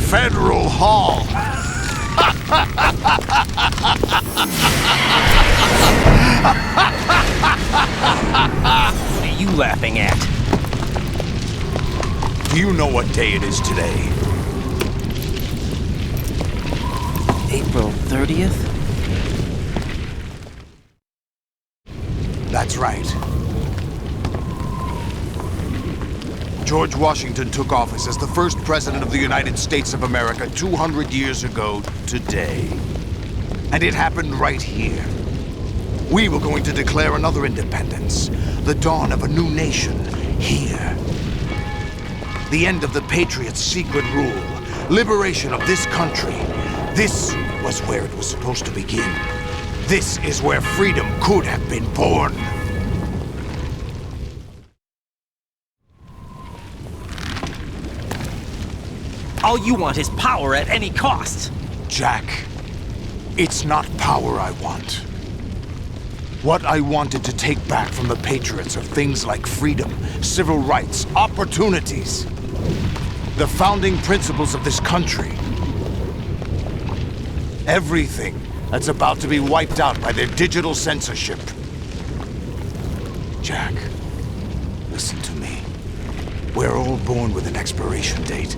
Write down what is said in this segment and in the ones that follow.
Federal Hall. What are you laughing at? Do you know what day it is today? April 30th? That's right. George Washington took office as the first president of the United States of America 200 years ago today. And it happened right here. We were going to declare another independence, the dawn of a new nation, here. The end of the Patriots' secret rule, liberation of this country. This was where it was supposed to begin. This is where freedom could have been born. All you want is power at any cost. Jack, it's not power I want. What I wanted to take back from the Patriots are things like freedom, civil rights, opportunities. The founding principles of this country. Everything that's about to be wiped out by their digital censorship. Jack, listen to me. We're all born with an expiration date.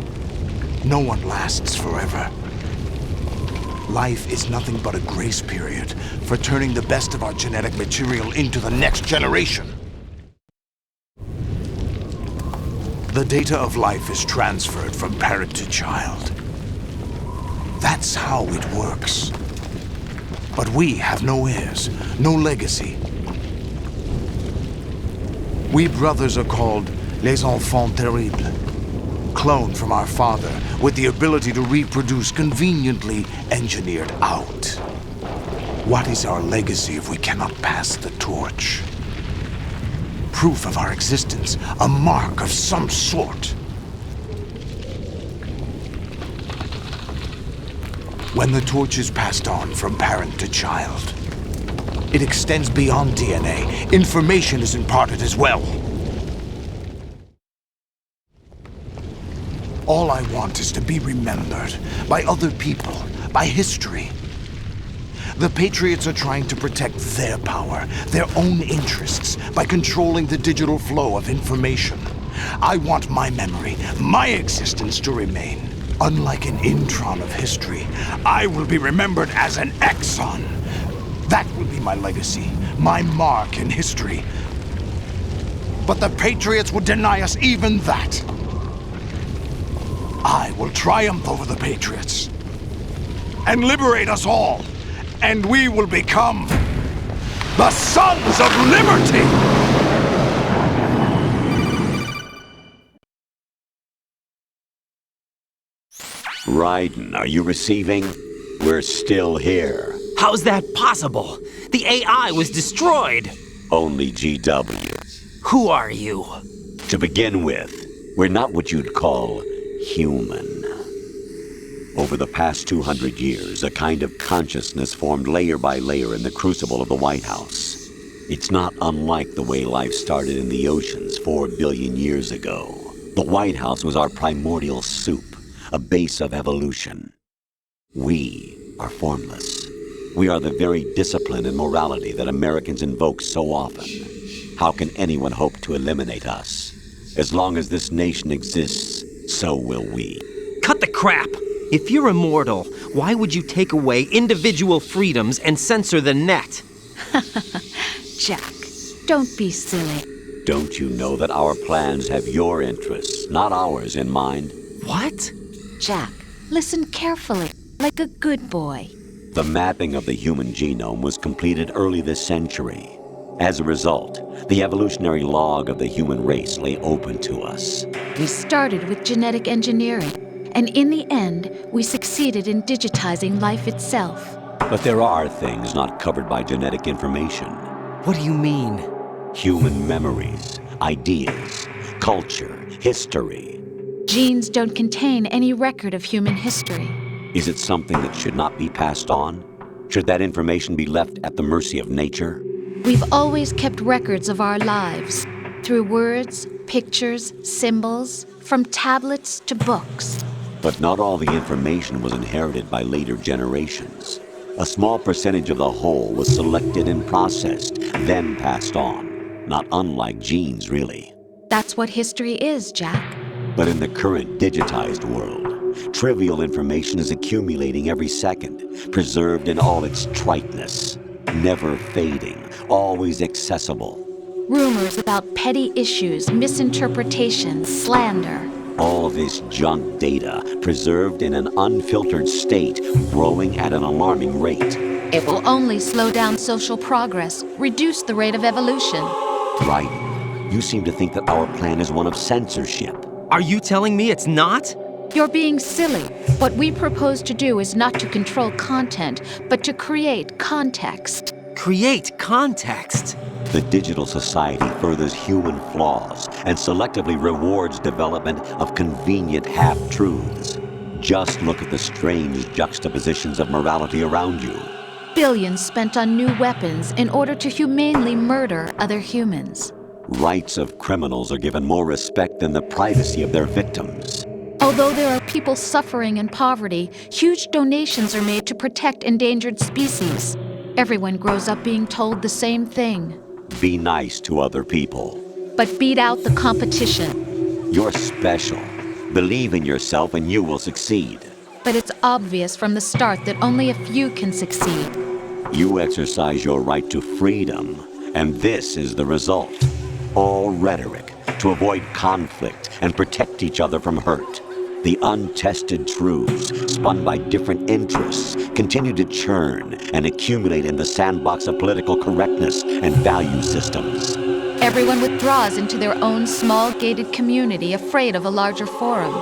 No one lasts forever. Life is nothing but a grace period for turning the best of our genetic material into the next generation. The data of life is transferred from parent to child. That's how it works. But we have no heirs, no legacy. We brothers are called les enfants terribles. Cloned from our father, with the ability to reproduce conveniently engineered out. What is our legacy if we cannot pass the torch? Proof of our existence, a mark of some sort. When the torch is passed on from parent to child, it extends beyond DNA. Information is imparted as well. All I want is to be remembered by other people, by history. The Patriots are trying to protect their power, their own interests, by controlling the digital flow of information. I want my memory, my existence to remain. Unlike an intron of history, I will be remembered as an exon. That will be my legacy, my mark in history. But the Patriots would deny us even that. I will triumph over the Patriots and liberate us all, and we will become the Sons of Liberty! Raiden, are you receiving? We're still here. How's that possible? The AI was destroyed. Only GW. Who are you? To begin with, we're not what you'd call human. Over the past 200 years, a kind of consciousness formed layer by layer in the crucible of the White House. It's not unlike the way life started in the oceans 4 billion years ago. The White House was our primordial soup, a base of evolution. We are formless. We are the very discipline and morality that Americans invoke so often. How can anyone hope to eliminate us? As long as this nation exists, so will we. Cut the crap! If you're immortal, why would you take away individual freedoms and censor the net? Jack, don't be silly. Don't you know that our plans have your interests, not ours, in mind? What? Jack, listen carefully, like a good boy. The mapping of the human genome was completed early this century. As a result, the evolutionary log of the human race lay open to us. We started with genetic engineering, and in the end, we succeeded in digitizing life itself. But there are things not covered by genetic information. What do you mean? Human memories, ideas, culture, history. Genes don't contain any record of human history. Is it something that should not be passed on? Should that information be left at the mercy of nature? We've always kept records of our lives, through words, pictures, symbols, from tablets to books. But not all the information was inherited by later generations. A small percentage of the whole was selected and processed, then passed on. Not unlike genes, really. That's what history is, Jack. But in the current digitized world, trivial information is accumulating every second, preserved in all its triteness, never fading, always accessible. Rumors about petty issues, misinterpretations, slander. All this junk data, preserved in an unfiltered state, growing at an alarming rate. It will only slow down social progress, reduce the rate of evolution. Right. You seem to think that our plan is one of censorship. Are you telling me it's not? You're being silly. What we propose to do is not to control content, but to create context. Create context. The digital society furthers human flaws and selectively rewards development of convenient half-truths. Just look at the strange juxtapositions of morality around you. Billions spent on new weapons in order to humanely murder other humans. Rights of criminals are given more respect than the privacy of their victims. Although there are people suffering in poverty, huge donations are made to protect endangered species. Everyone grows up being told the same thing. Be nice to other people. But beat out the competition. You're special. Believe in yourself and you will succeed. But it's obvious from the start that only a few can succeed. You exercise your right to freedom, and this is the result. All rhetoric to avoid conflict and protect each other from hurt. The untested truths, spun by different interests, continue to churn and accumulate in the sandbox of political correctness and value systems. Everyone withdraws into their own small gated community, afraid of a larger forum.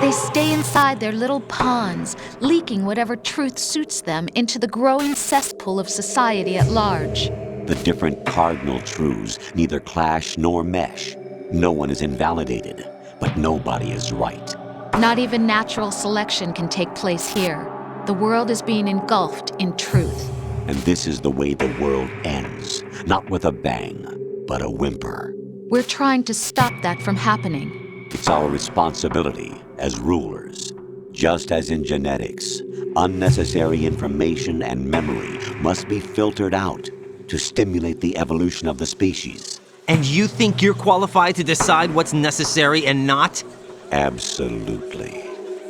They stay inside their little ponds, leaking whatever truth suits them into the growing cesspool of society at large. The different cardinal truths neither clash nor mesh. No one is invalidated, but nobody is right. Not even natural selection can take place here. The world is being engulfed in truth. And this is the way the world ends, not with a bang, but a whimper. We're trying to stop that from happening. It's our responsibility as rulers. Just as in genetics, unnecessary information and memory must be filtered out to stimulate the evolution of the species. And you think you're qualified to decide what's necessary and not? Absolutely.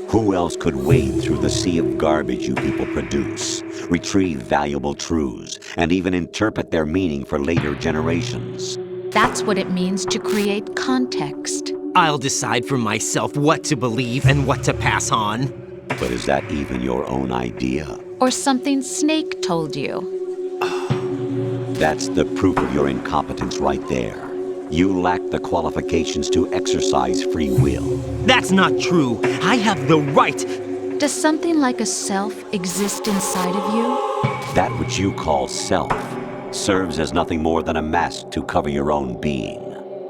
Who else could wade through the sea of garbage you people produce, retrieve valuable truths, and even interpret their meaning for later generations? That's what it means to create context. I'll decide for myself what to believe and what to pass on. But is that even your own idea? Or something Snake told you. That's the proof of your incompetence right there. You lack the qualifications to exercise free will. That's not true. I have the right. Does something like a self exist inside of you? That which you call self serves as nothing more than a mask to cover your own being.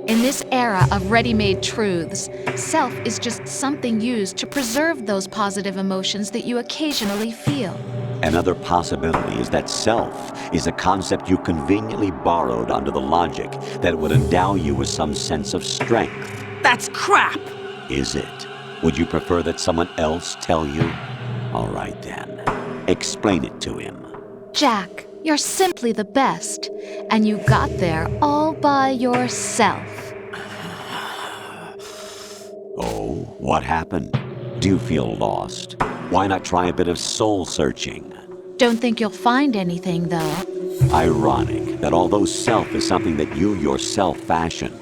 In this era of ready-made truths, self is just something used to preserve those positive emotions that you occasionally feel. Another possibility is that self is a concept you conveniently borrowed under the logic that it would endow you with some sense of strength. That's crap! Is it? Would you prefer that someone else tell you? All right then. Explain it to him. Jack, you're simply the best, and you got there all by yourself. Oh, what happened? Do you feel lost? Why not try a bit of soul-searching? Don't think you'll find anything, though. Ironic that although self is something that you yourself fashioned,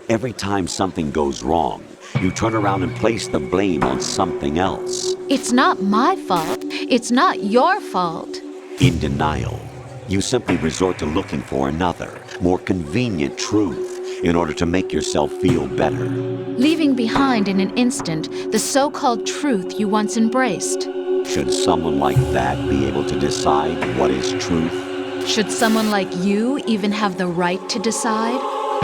every time something goes wrong, you turn around and place the blame on something else. It's not my fault. It's not your fault. In denial, you simply resort to looking for another, more convenient truth in order to make yourself feel better. Leaving behind in an instant the so-called truth you once embraced. Should someone like that be able to decide what is truth? Should someone like you even have the right to decide?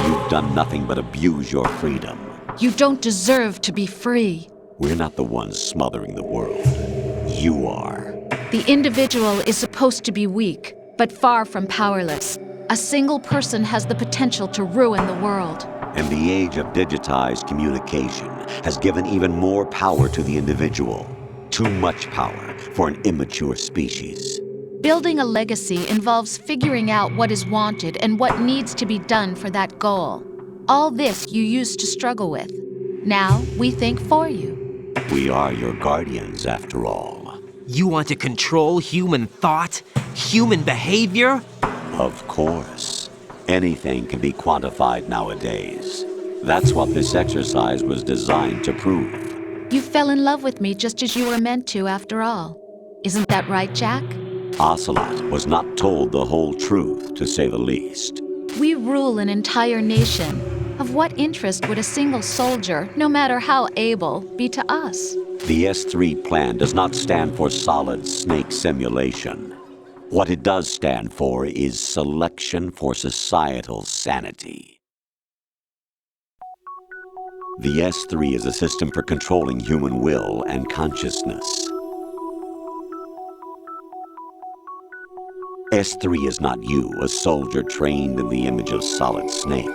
You've done nothing but abuse your freedom. You don't deserve to be free. We're not the ones smothering the world. You are. The individual is supposed to be weak, but far from powerless. A single person has the potential to ruin the world. In the age of digitized communication, has given even more power to the individual. Too much power for an immature species. Building a legacy involves figuring out what is wanted and what needs to be done for that goal. All this you used to struggle with. Now we think for you. We are your guardians, after all. You want to control human thought? Human behavior? Of course. Anything can be quantified nowadays. That's what this exercise was designed to prove. You fell in love with me just as you were meant to, after all. Isn't that right, Jack? Ocelot was not told the whole truth, to say the least. We rule an entire nation. Of what interest would a single soldier, no matter how able, be to us? The S3 plan does not stand for solid snake simulation. What it does stand for is selection for societal sanity. The S3 is a system for controlling human will and consciousness. S3 is not you, a soldier trained in the image of Solid Snake.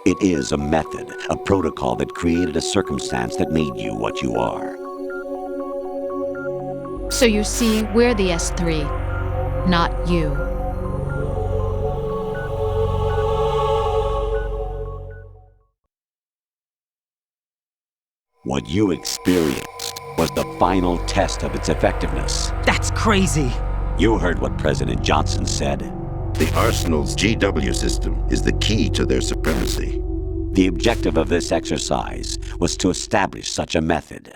It is a method, a protocol that created a circumstance that made you what you are. So you see, we're the S3, not you. What you experienced was the final test of its effectiveness. That's crazy. You heard what President Johnson said. The Arsenal's GW system is the key to their supremacy. The objective of this exercise was to establish such a method.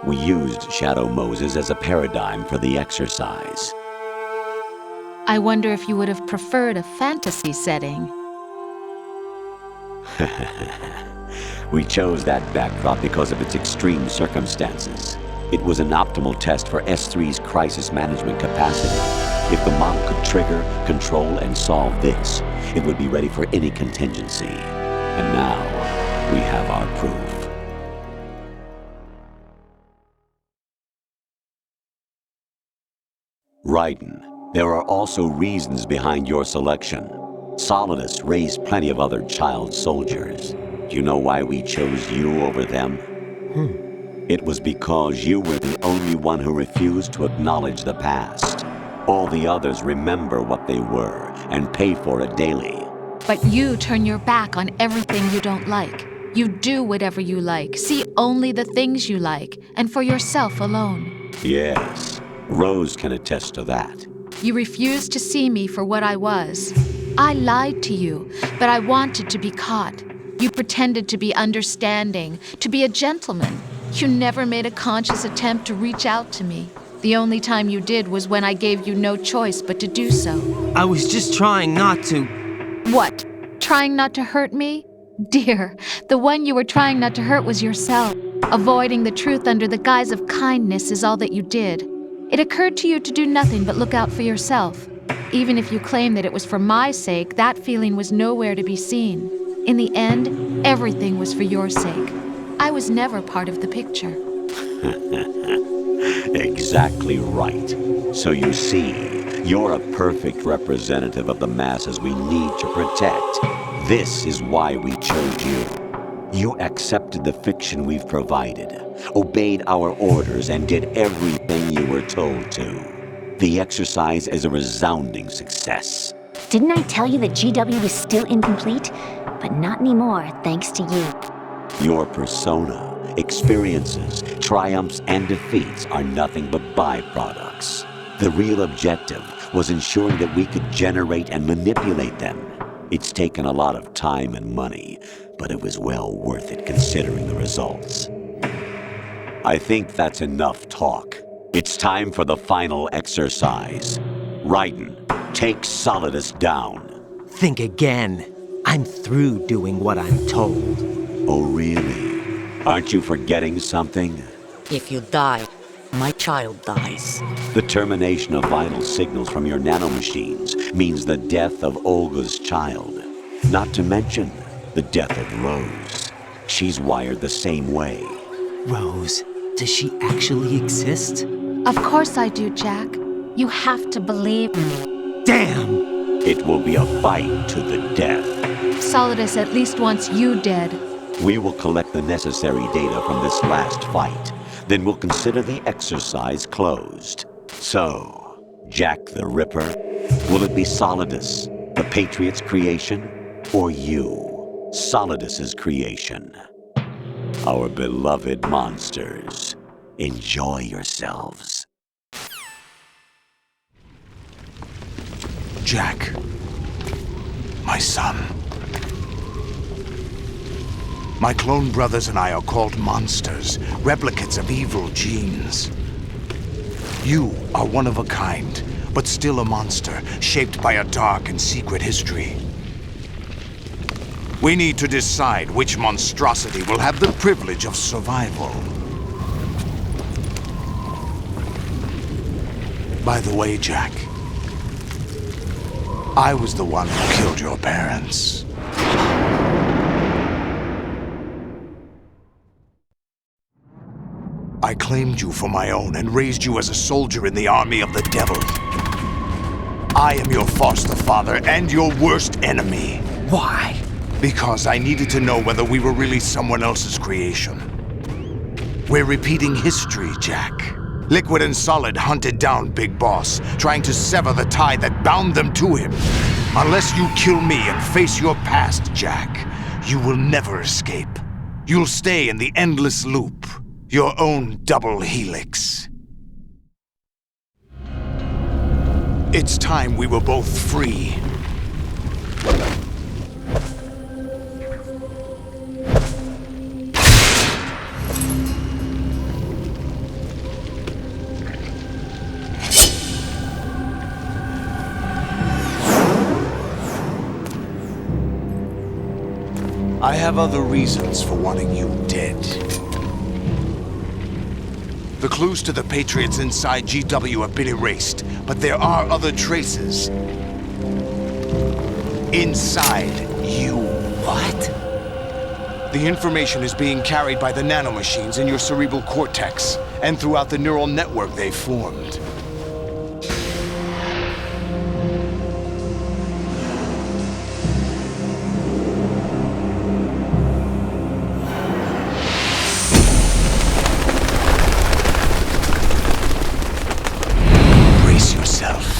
We used Shadow Moses as a paradigm for the exercise. I wonder if you would have preferred a fantasy setting. We chose that backdrop because of its extreme circumstances. It was an optimal test for S3's crisis management capacity. If the model could trigger, control, and solve this, it would be ready for any contingency. And now, we have our proof. Raiden, there are also reasons behind your selection. Solidus raised plenty of other child soldiers. Do you know why we chose you over them? It was because you were the only one who refused to acknowledge the past. All the others remember what they were and pay for it daily. But you turn your back on everything you don't like. You do whatever you like, see only the things you like, and for yourself alone. Yes, Rose can attest to that. You refused to see me for what I was. I lied to you, but I wanted to be caught. You pretended to be understanding, to be a gentleman. You never made a conscious attempt to reach out to me. The only time you did was when I gave you no choice but to do so. I was just trying not to. What? Trying not to hurt me? Dear, the one you were trying not to hurt was yourself. Avoiding the truth under the guise of kindness is all that you did. It occurred to you to do nothing but look out for yourself. Even if you claim that it was for my sake, that feeling was nowhere to be seen. In the end, everything was for your sake. I was never part of the picture. Exactly right. So you see, you're a perfect representative of the masses we need to protect. This is why we chose you. You accepted the fiction we've provided, obeyed our orders, and did everything you were told to. The exercise is a resounding success. Didn't I tell you that GW was still incomplete? But not anymore, thanks to you. Your persona, experiences, triumphs, and defeats are nothing but byproducts. The real objective was ensuring that we could generate and manipulate them. It's taken a lot of time and money, but it was well worth it considering the results. I think that's enough talk. It's time for the final exercise. Raiden, take Solidus down. Think again. I'm through doing what I'm told. Oh, really? Aren't you forgetting something? If you die, my child dies. The termination of vital signals from your nanomachines means the death of Olga's child. Not to mention the death of Rose. She's wired the same way. Rose, does she actually exist? Of course I do, Jack. You have to believe me. Damn! It will be a fight to the death. Solidus at least wants you dead. We will collect the necessary data from this last fight. Then we'll consider the exercise closed. So, Jack the Ripper, will it be Solidus, the Patriot's creation, or you, Solidus's creation? Our beloved monsters, enjoy yourselves. Jack, my son. My clone brothers and I are called monsters, replicates of evil genes. You are one of a kind, but still a monster, shaped by a dark and secret history. We need to decide which monstrosity will have the privilege of survival. By the way, Jack, I was the one who killed your parents. I claimed you for my own and raised you as a soldier in the army of the devil. I am your foster father and your worst enemy. Why? Because I needed to know whether we were really someone else's creation. We're repeating history, Jack. Liquid and Solid hunted down Big Boss, trying to sever the tie that bound them to him. Unless you kill me and face your past, Jack, you will never escape. You'll stay in the endless loop, your own double helix. It's time we were both free. I have other reasons for wanting you dead. The clues to the Patriots inside GW have been erased, but there are other traces. Inside you. What? The information is being carried by the nanomachines in your cerebral cortex, and throughout the neural network they formed. Brace yourself.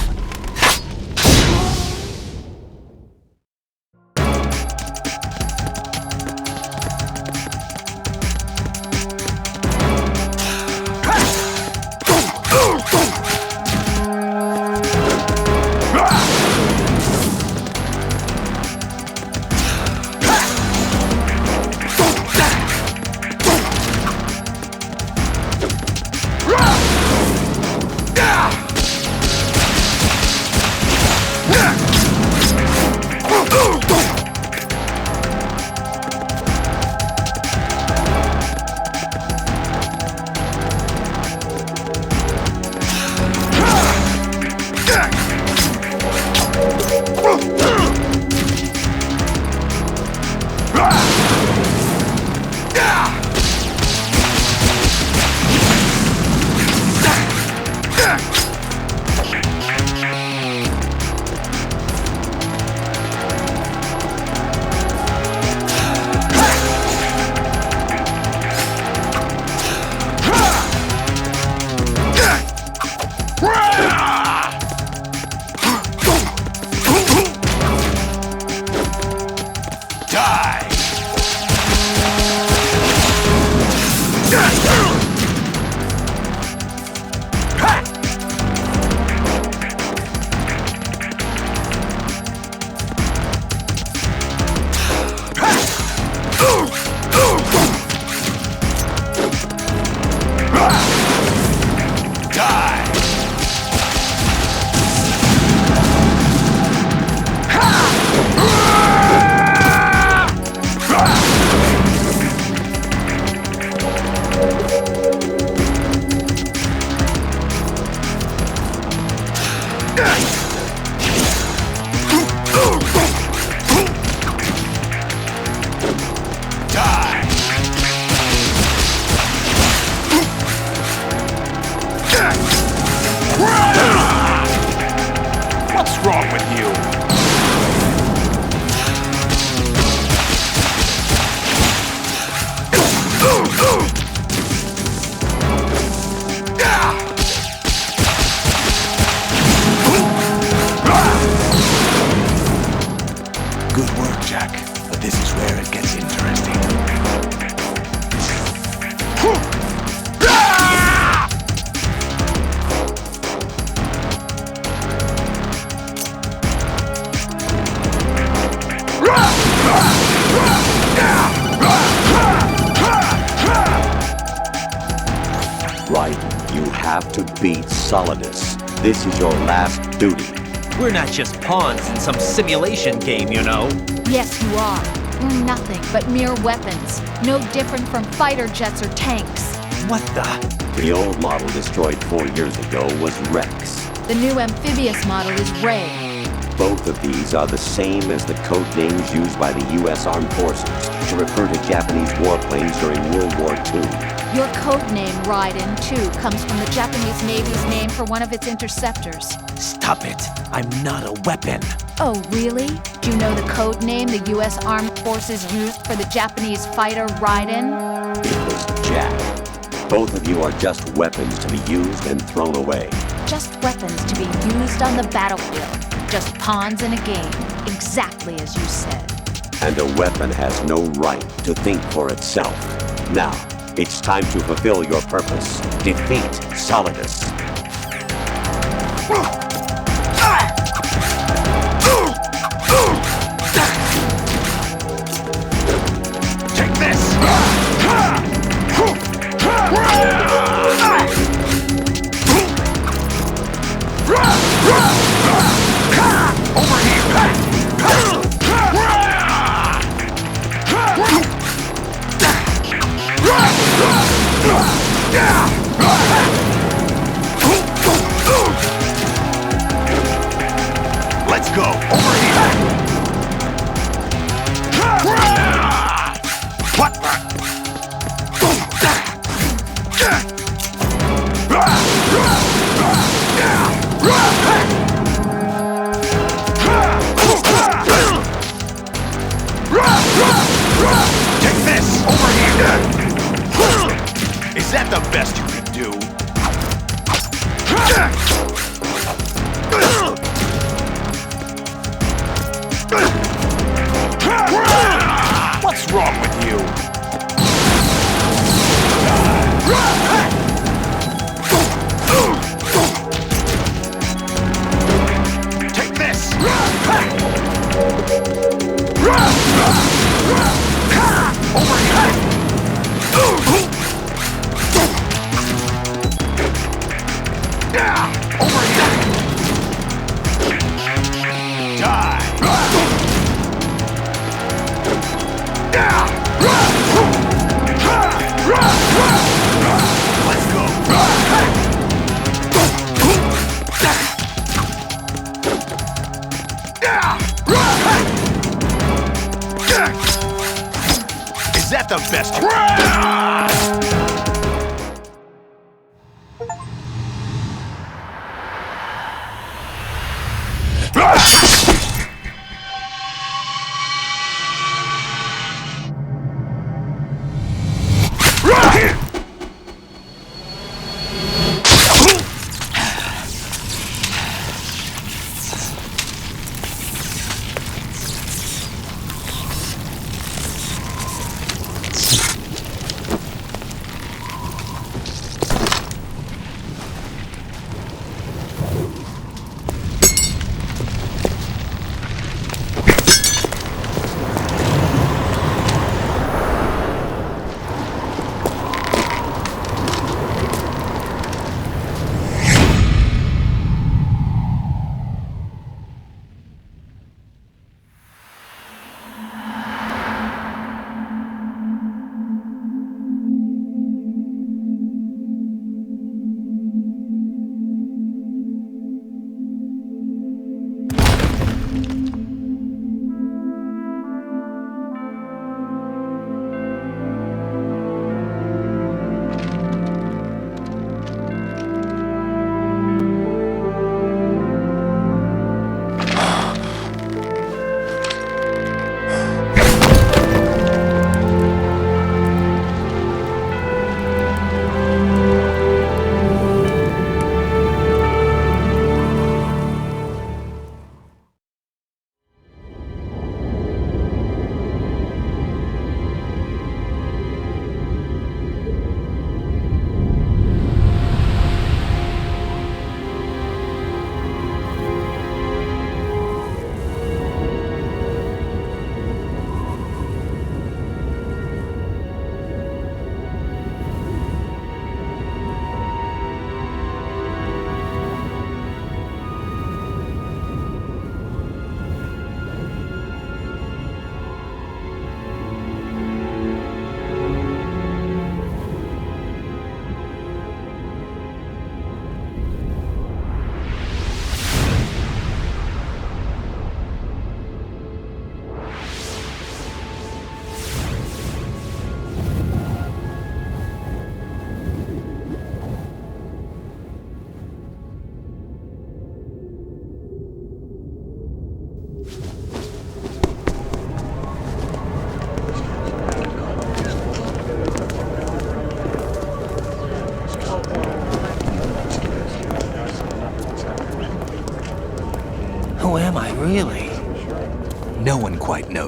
have to beat Solidus. This is your last duty. We're not just pawns in some simulation game, you know. Yes, you are. We're nothing but mere weapons. No different from fighter jets or tanks. What the? The old model destroyed 4 years ago was Rex. The new amphibious model is Ray. Both of these are the same as the code names used by the U.S. Armed Forces to refer to Japanese warplanes during World War II. Your code name, Raiden, too, comes from the Japanese Navy's name for one of its interceptors. Stop it. I'm not a weapon. Oh, really? Do you know the code name the U.S. Armed Forces used for the Japanese fighter Raiden? It was Jack. Both of you are just weapons to be used and thrown away. Just weapons to be used on the battlefield. Just pawns in a game, exactly as you said. And a weapon has no right to think for itself. Now, it's time to fulfill your purpose. Defeat Solidus. Take this! Over Let's go! Over here! What? Take this! Over here! Is that the best you can do? What's wrong with you? Take this! Over here! Over here! Die! Let's go! Is that the best?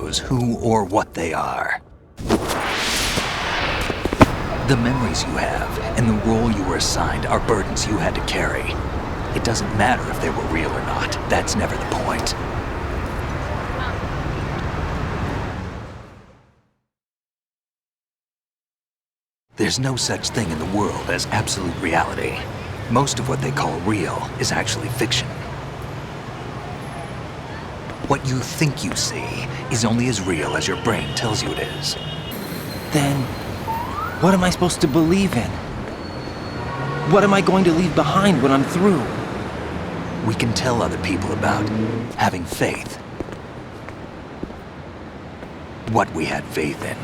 knows who or what they are. The memories you have and the role you were assigned are burdens you had to carry. It doesn't matter if they were real or not. That's never the point. There's no such thing in the world as absolute reality. Most of what they call real is actually fiction. What you think you see is only as real as your brain tells you it is. Then, what am I supposed to believe in? What am I going to leave behind when I'm through? We can tell other people about having faith. What we had faith in.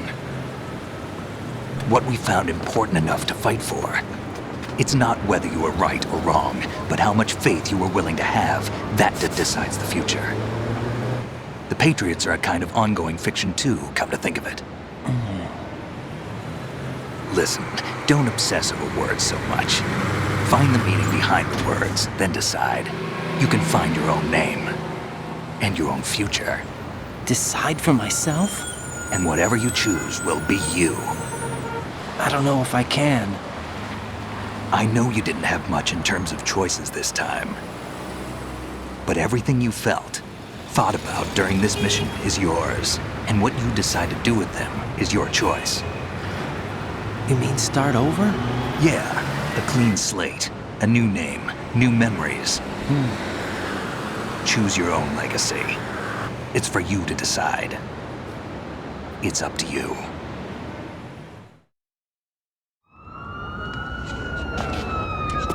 What we found important enough to fight for. It's not whether you were right or wrong, but how much faith you were willing to have. That decides the future. The Patriots are a kind of ongoing fiction too, come to think of it. Listen, don't obsess over words so much. Find the meaning behind the words, then decide. You can find your own name. And your own future. Decide for myself? And whatever you choose will be you. I don't know if I can. I know you didn't have much in terms of choices this time. But everything you felt, thought about during this mission is yours. And what you decide to do with them is your choice. You mean start over? Yeah, a clean slate, a new name, new memories. Choose your own legacy. It's for you to decide. It's up to you.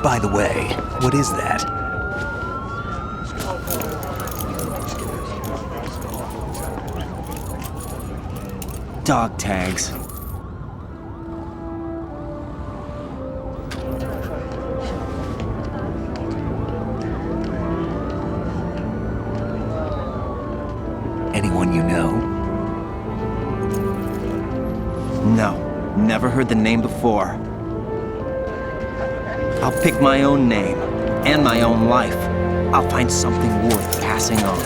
By the way, what is that? Dog tags. Anyone you know? No, never heard the name before. I'll pick my own name, and my own life. I'll find something worth passing on.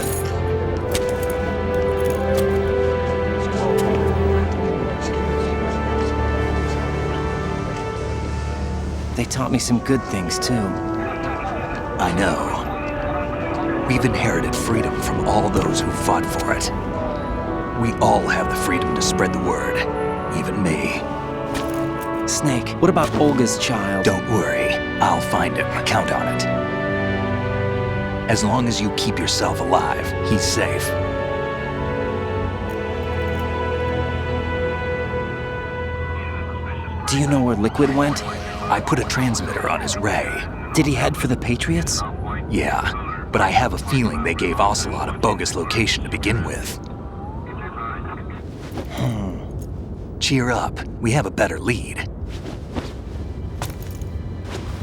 They taught me some good things, too. I know. We've inherited freedom from all those who fought for it. We all have the freedom to spread the word, even me. Snake, what about Olga's child? Don't worry, I'll find him. Count on it. As long as you keep yourself alive, he's safe. Do you know where Liquid went? I put a transmitter on his ray. Did he head for the Patriots? Yeah, but I have a feeling they gave Ocelot a bogus location to begin with. Cheer up, we have a better lead.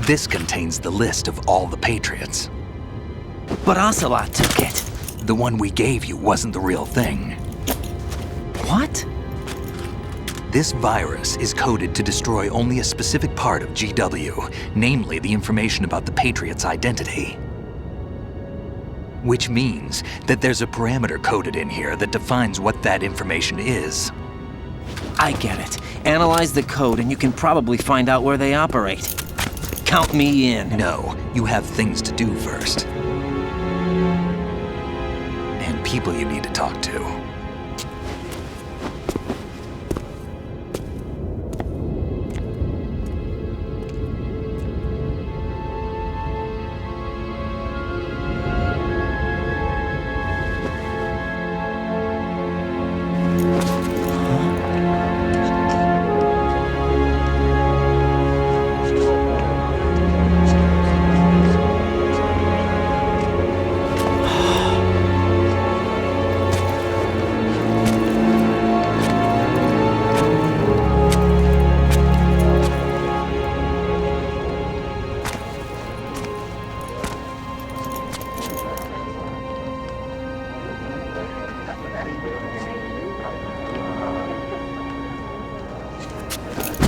This contains the list of all the Patriots. But Ocelot took it. The one we gave you wasn't the real thing. What? This virus is coded to destroy only a specific part of GW, namely the information about the Patriots' identity. Which means that there's a parameter coded in here that defines what that information is. I get it. Analyze the code and you can probably find out where they operate. Count me in. No, you have things to do first. And people you need to talk to.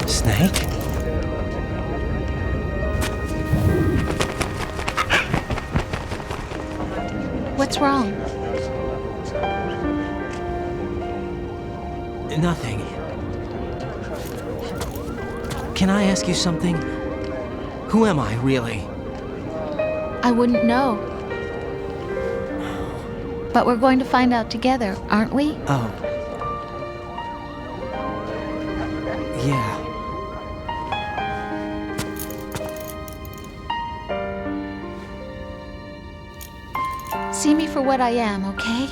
Snake? What's wrong? Nothing. Can I ask you something? Who am I, really? I wouldn't know. But we're going to find out together, aren't we? Oh. Yeah. See me for what I am, okay?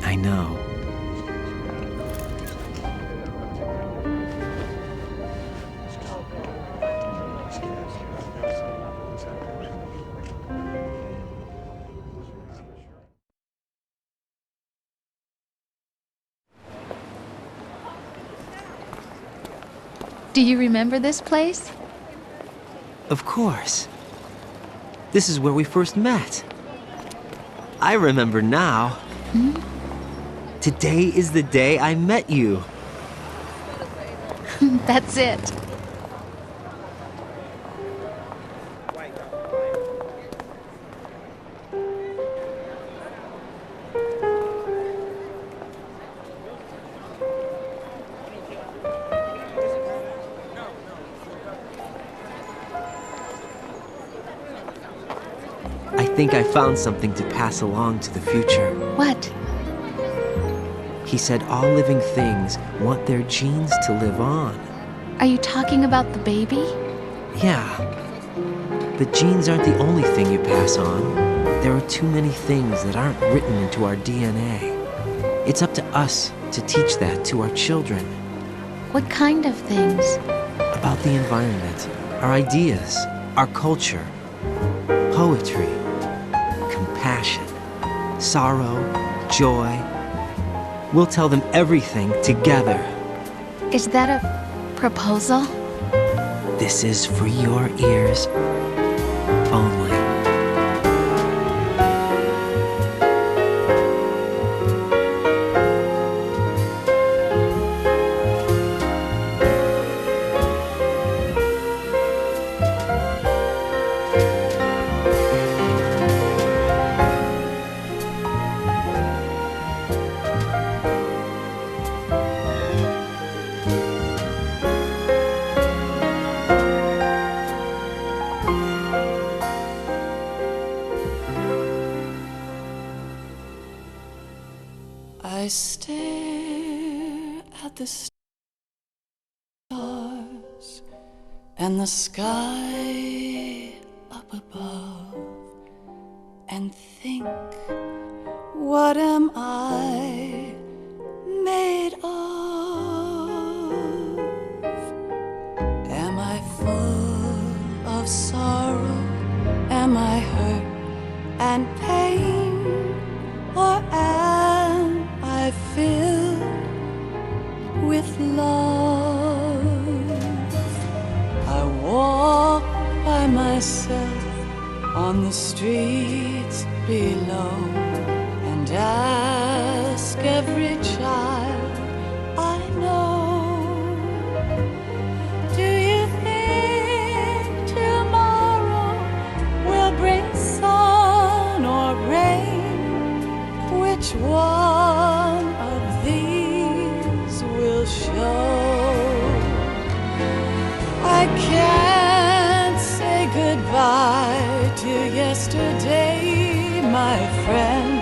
I know. Do you remember this place? Of course. This is where we first met. I remember now. Today is the day I met you. That's it. I think I found something to pass along to the future. What? He said all living things want their genes to live on. Are you talking about the baby? Yeah. The genes aren't the only thing you pass on. There are too many things that aren't written into our DNA. It's up to us to teach that to our children. What kind of things? About the environment, our ideas, our culture, poetry, compassion, sorrow, joy. We'll tell them everything together. Is that a proposal? This is for your ears only. I stare at the stars and the sky up above and think, what am I made of? Am I full of sorrow? Am I hurt and pain? Or am I filled with love? I walk by myself on the streets below and ask every child I know, do you think tomorrow will bring sun or rain? Which one of these will show? I can't say goodbye to yesterday, my friend.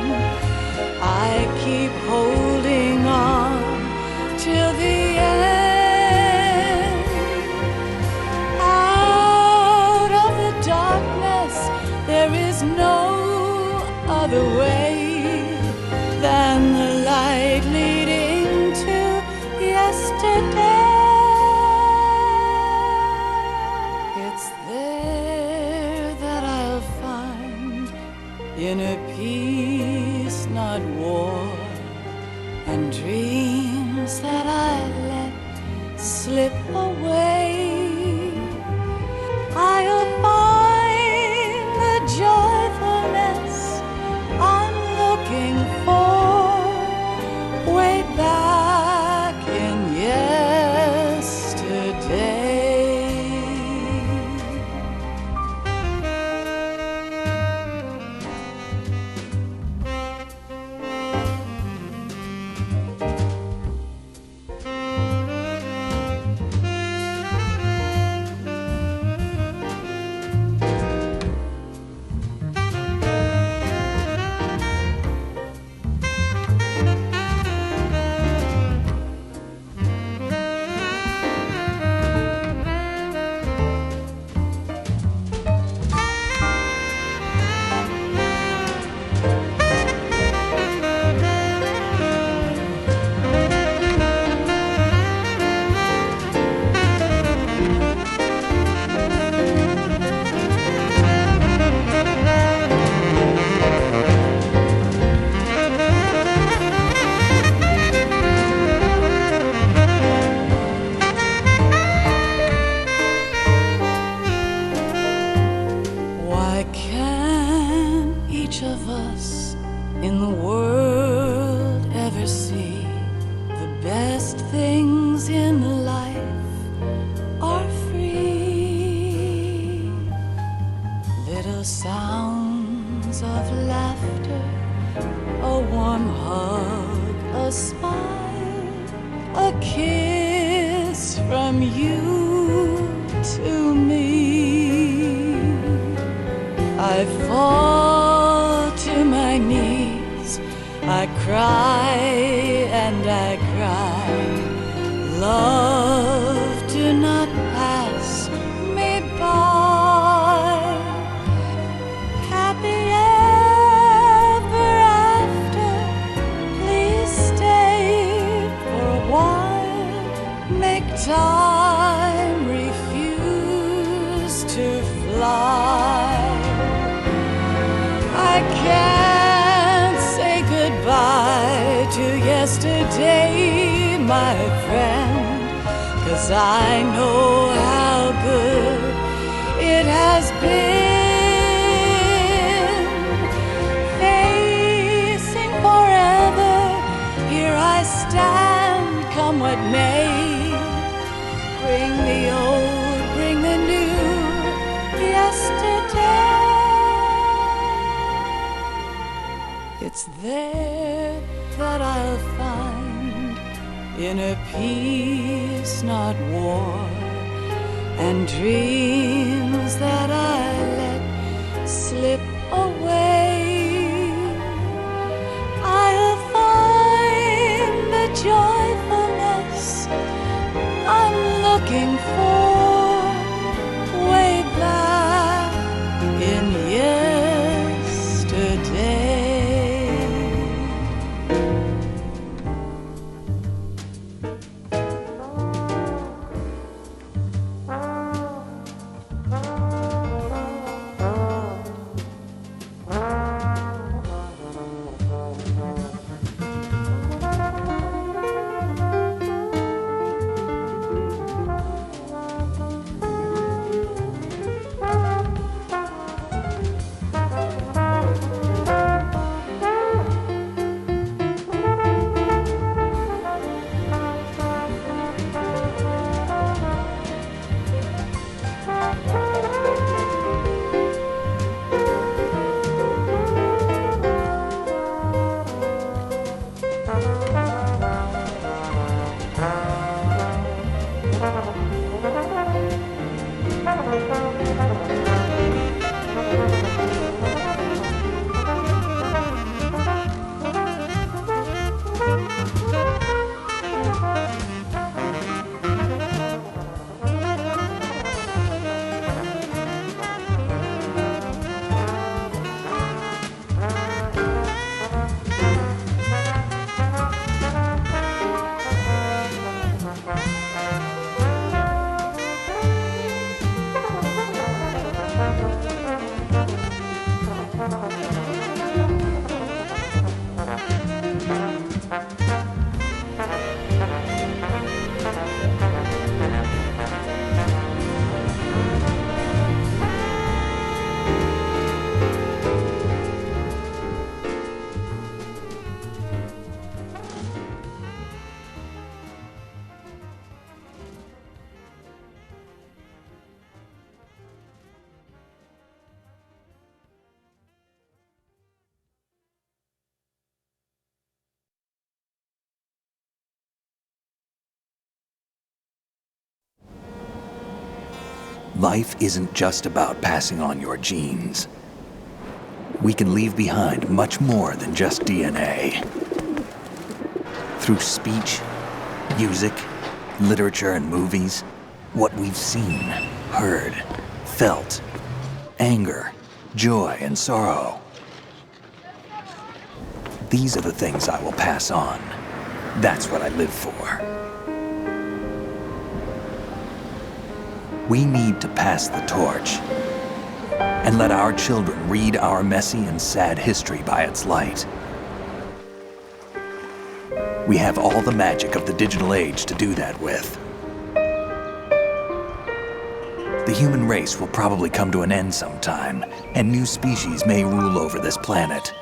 I keep holding on till the end. Out of the darkness, there is no other way than the light leading to yesterday. It's there that I'll find inner peace, not war, and dreams that I let slip away. I'll find the joyfulness I'm looking for way back in yesterday. sweetest things in life are free. Little sounds of laughter, a warm hug, a smile, a kiss from you to me. I fall to my knees, I cry and I cry. Love, do not pass me by. Happy ever after, please stay for a while. Make time, refuse to fly. I can't say goodbye to yesterday, my friend, 'cause I know how good it has been. Facing forever, here I stand, come what may. Bring the old, bring the new, yesterday. It's there that I'll find inner peace, not war, and dreams that I let slip away. I'll find the joyfulness I'm looking for way back in yesterday. Life isn't just about passing on your genes. We can leave behind much more than just DNA. Through speech, music, literature, and movies, what we've seen, heard, felt, anger, joy, and sorrow. These are the things I will pass on. That's what I live for. We need to pass the torch and let our children read our messy and sad history by its light. We have all the magic of the digital age to do that with. The human race will probably come to an end sometime, and new species may rule over this planet.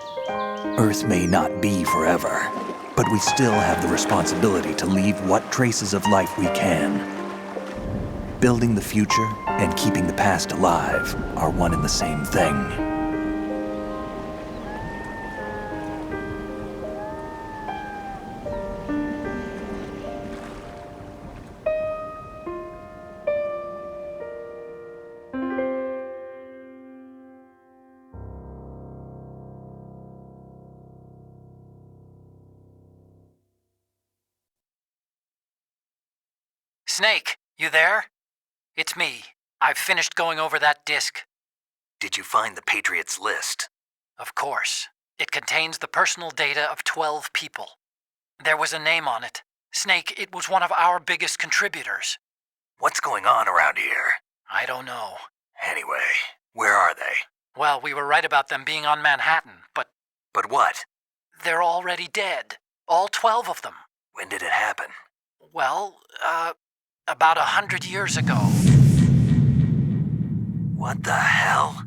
Earth may not be forever, But we still have the responsibility to leave what traces of life we can. Building the future and keeping the past alive are one and the same thing. Snake, you there? It's me. I've finished going over that disk. Did you find the Patriots list? Of course. It contains the personal data of 12 people. There was a name on it. Snake, it was one of our biggest contributors. What's going on around here? I don't know. Anyway, where are they? Well, we were right about them being on Manhattan, but But what? they're already dead. All 12 of them. When did it happen? Well, about 100 years ago. What the hell?